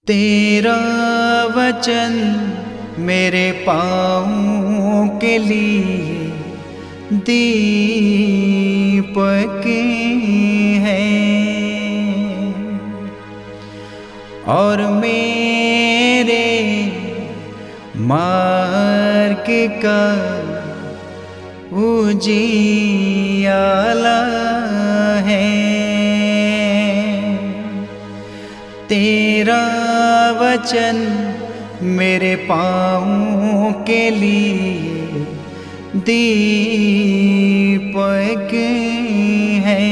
तेरा वचन मेरे पाँव के लिए दीपक है और मेरे मार्ग का उजियाला है। तेरा वचन मेरे पाँव के लिए दीपक है।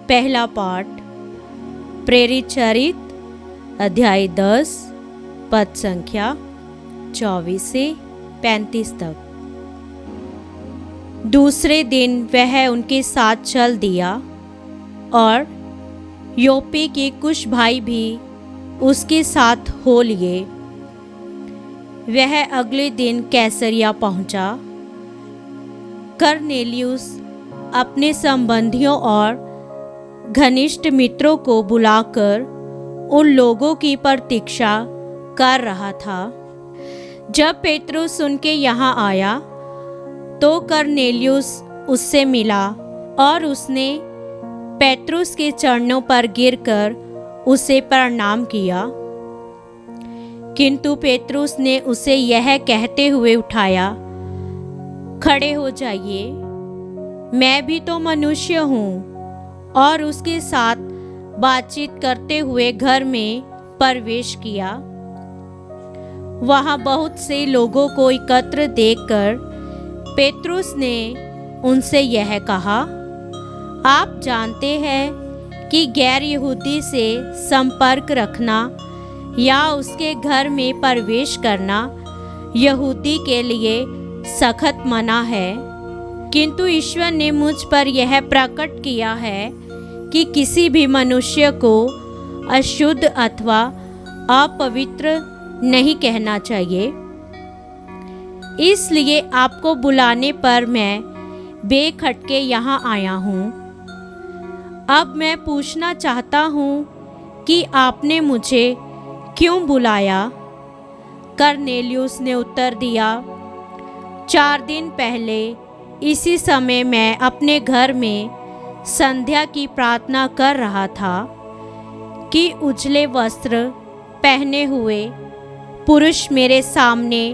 पहला पाठ प्रेरित चरित अध्याय 10 पद संख्या 24 से 35 तक। दूसरे दिन वह उनके साथ चल दिया और योपे के कुछ भाई भी उसके साथ हो लिए। वह अगले दिन कैसरिया पहुंचा। कर्नेलियुस अपने संबंधियों और घनिष्ठ मित्रों को बुलाकर उन लोगों की प्रतीक्षा कर रहा था। जब पेतरुस उनके यहाँ आया तो कर्नेलियुस उससे मिला और उसने पेतरुस के चरणों पर गिरकर उसे प्रणाम किया। किंतु पेतरुस ने उसे यह कहते हुए उठाया, खड़े हो जाइए, मैं भी तो मनुष्य हूँ। और उसके साथ बातचीत करते हुए घर में प्रवेश किया। वहाँ बहुत से लोगों को एकत्र देखकर पेतरुस ने उनसे यह कहा, आप जानते हैं कि गैर यहूदी से संपर्क रखना या उसके घर में प्रवेश करना यहूदी के लिए सख्त मना है। किंतु ईश्वर ने मुझ पर यह प्रकट किया है कि किसी भी मनुष्य को अशुद्ध अथवा अपवित्र नहीं कहना चाहिए। इसलिए आपको बुलाने पर मैं बेखटके यहाँ आया हूँ। अब मैं पूछना चाहता हूँ कि आपने मुझे क्यों बुलाया? कर्नेलियुस ने उत्तर दिया, 4 दिन पहले इसी समय मैं अपने घर में संध्या की प्रार्थना कर रहा था कि उजले वस्त्र पहने हुए पुरुष मेरे सामने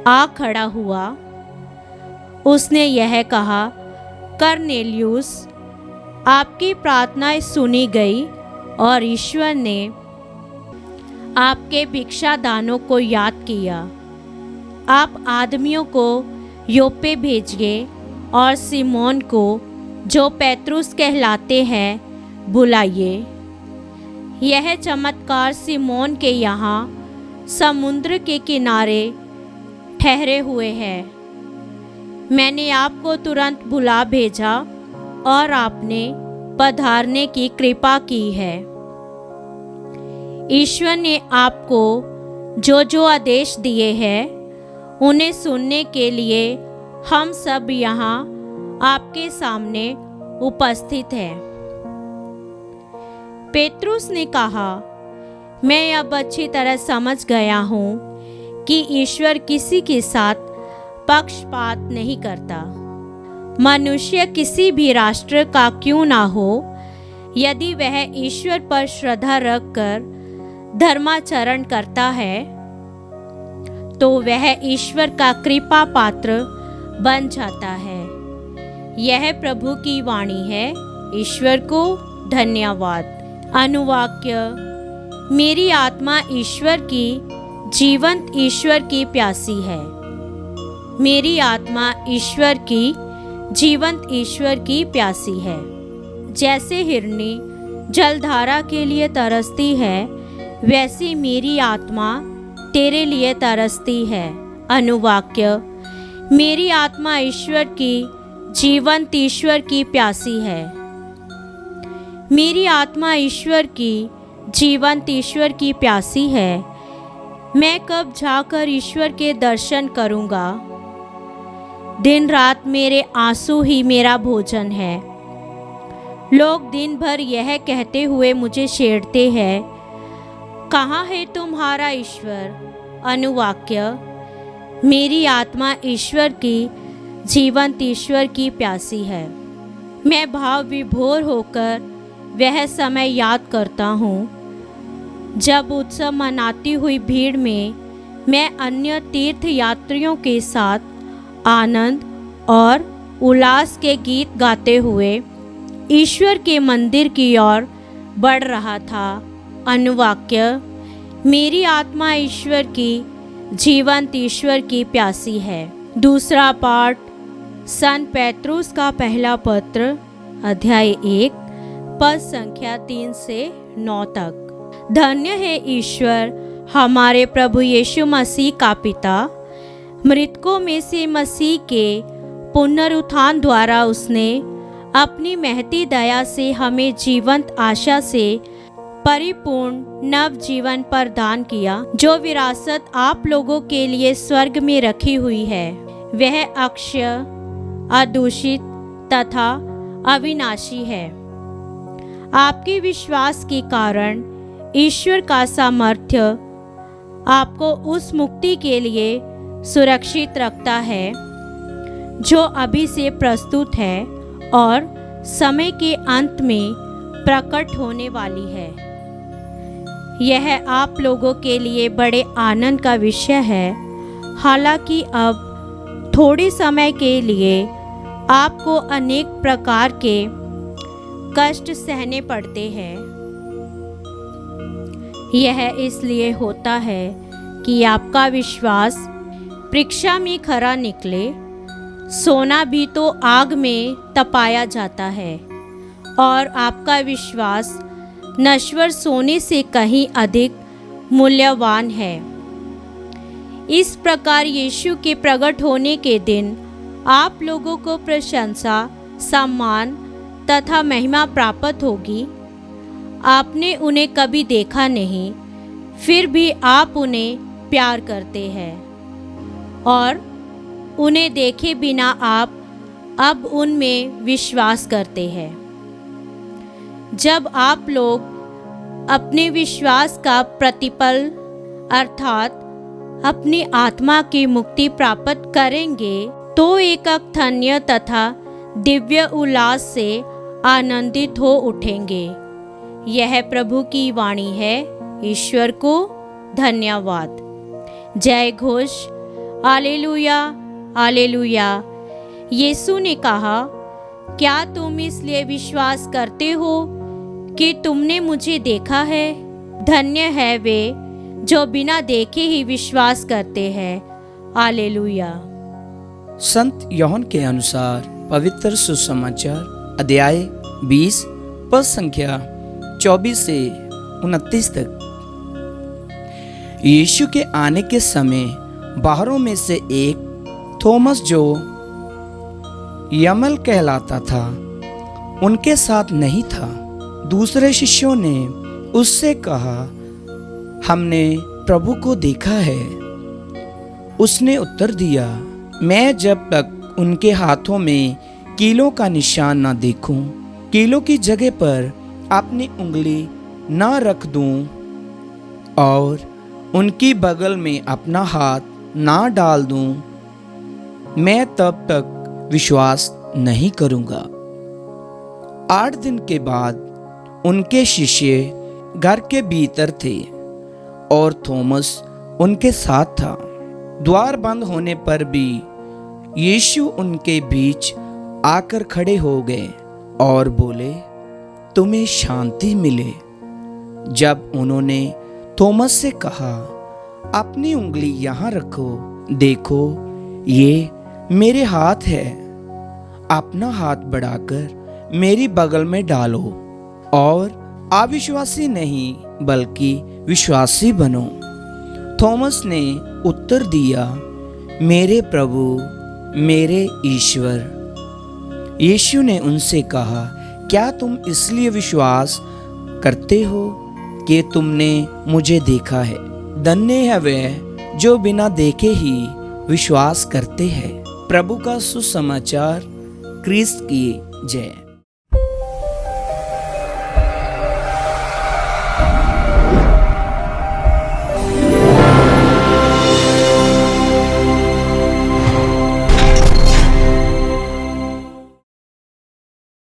आ खड़ा हुआ। उसने यह कहा, कर्नेलियुस, आपकी प्रार्थनाएं सुनी गई और ईश्वर ने आपके भिक्षा दानों को याद किया। आप आदमियों को योपे भेजिए और सिमोन को, जो पेतरुस कहलाते हैं, बुलाइए। यह चमत्कार सिमोन के यहाँ समुद्र के किनारे ठहरे हुए हैं। मैंने आपको तुरंत बुला भेजा और आपने पधारने की कृपा की है। ईश्वर ने आपको जो जो आदेश दिए हैं उन्हें सुनने के लिए हम सब यहाँ आपके सामने उपस्थित हैं। पेतरुस ने कहा, मैं अब अच्छी तरह समझ गया हूँ कि ईश्वर किसी के साथ पक्षपात नहीं करता। मनुष्य किसी भी राष्ट्र का क्यों ना हो, यदि वह ईश्वर पर श्रद्धा रखकर धर्माचरण करता है तो वह ईश्वर का कृपा पात्र बन जाता है। यह प्रभु की वाणी है। ईश्वर को धन्यवाद। अनुवाक्य, मेरी आत्मा ईश्वर की, जीवंत ईश्वर की प्यासी है। मेरी आत्मा ईश्वर की, जीवंत ईश्वर की प्यासी है। जैसे हिरनी जलधारा के लिए तरसती है, वैसी मेरी आत्मा तेरे लिए तरसती है। अनुवाक्य, मेरी आत्मा ईश्वर की, जीवंत ईश्वर की प्यासी है। मेरी आत्मा ईश्वर की, जीवंत ईश्वर की प्यासी है। मैं कब जाकर ईश्वर के दर्शन करूँगा? दिन रात मेरे आंसू ही मेरा भोजन है। लोग दिन भर यह कहते हुए मुझे छेड़ते हैं, कहाँ है तुम्हारा ईश्वर। अनुवाक्य, मेरी आत्मा ईश्वर की, जीवंत ईश्वर की प्यासी है। मैं भाव विभोर होकर वह समय याद करता हूँ जब उत्सव मनाती हुई भीड़ में मैं अन्य तीर्थ यात्रियों के साथ आनंद और उल्लास के गीत गाते हुए ईश्वर के मंदिर की ओर बढ़ रहा था। अनुवाक्य, मेरी आत्मा ईश्वर की, जीवंत ईश्वर की प्यासी है। दूसरा पाठ संत पेत्रुस का पहला पत्र, अध्याय 1, पद संख्या 3 से 9 तक। धन्य है ईश्वर हमारे प्रभु यीशु मसीह का पिता। मृतकों में से मसीह के पुनरुत्थान द्वारा उसने अपनी महती दया से हमें जीवंत आशा से परिपूर्ण नव जीवन प्रदान किया, जो विरासत आप लोगों के लिए स्वर्ग में रखी हुई है। वह अक्षय, अदूषित तथा अविनाशी है। आपके विश्वास के कारण ईश्वर का सामर्थ्य आपको उस मुक्ति के लिए सुरक्षित रखता है जो अभी से प्रस्तुत है और समय के अंत में प्रकट होने वाली है। यह आप लोगों के लिए बड़े आनंद का विषय है। हालांकि अब थोड़े समय के लिए आपको अनेक प्रकार के कष्ट सहने पड़ते हैं। यह इसलिए होता है कि आपका विश्वास परीक्षा में खरा निकले। सोना भी तो आग में तपाया जाता है और आपका विश्वास नश्वर सोने से कहीं अधिक मूल्यवान है। इस प्रकार यीशु के प्रकट होने के दिन आप लोगों को प्रशंसा, सम्मान तथा महिमा प्राप्त होगी। आपने उन्हें कभी देखा नहीं, फिर भी आप उन्हें प्यार करते हैं और उन्हें देखे बिना आप अब उनमें विश्वास करते हैं। जब आप लोग अपने विश्वास का प्रतिफल अर्थात अपनी आत्मा की मुक्ति प्राप्त करेंगे तो एक अकथनीय तथा दिव्य उल्लास से आनंदित हो उठेंगे। यह प्रभु की वाणी है। ईश्वर को धन्यवाद। जय घोष, हालेलुया, हालेलुया। यीशु ने कहा, क्या तुम इसलिए विश्वास करते हो कि तुमने मुझे देखा है? धन्य है वे जो बिना देखे ही विश्वास करते हैं। हालेलुया। संत यूहन्ना के अनुसार पवित्र सुसमाचार अध्याय 20 पद संख्या 24 से 29 तक। यीशु के आने के समय बाहरों में से एक थॉमस, जो यमल कहलाता था, उनके साथ नहीं था। दूसरे शिष्यों ने उससे कहा, हमने प्रभु को देखा है। उसने उत्तर दिया, मैं जब तक उनके हाथों में कीलों का निशान न देखूं, कीलों की जगह पर अपनी उंगली न रख दूं और उनकी बगल में अपना हाथ ना डाल दूं, मैं तब तक विश्वास नहीं करूंगा। 8 दिन के बाद उनके शिष्य घर के भीतर थे और थॉमस उनके साथ था। द्वार बंद होने पर भी यीशु उनके बीच आकर खड़े हो गए और बोले, तुम्हें शांति मिले। जब उन्होंने थॉमस से कहा, अपनी उंगली यहाँ रखो, देखो ये मेरे हाथ है, अपना हाथ बढ़ाकर मेरी बगल में डालो और अविश्वासी नहीं बल्कि विश्वासी बनो। थॉमस ने उत्तर दिया, मेरे प्रभु, मेरे ईश्वर। यीशु ने उनसे कहा, क्या तुम इसलिए विश्वास करते हो कि तुमने मुझे देखा है? धन्य है वे जो बिना देखे ही विश्वास करते हैं। प्रभु का सुसमाचार। क्रिस्त की जय।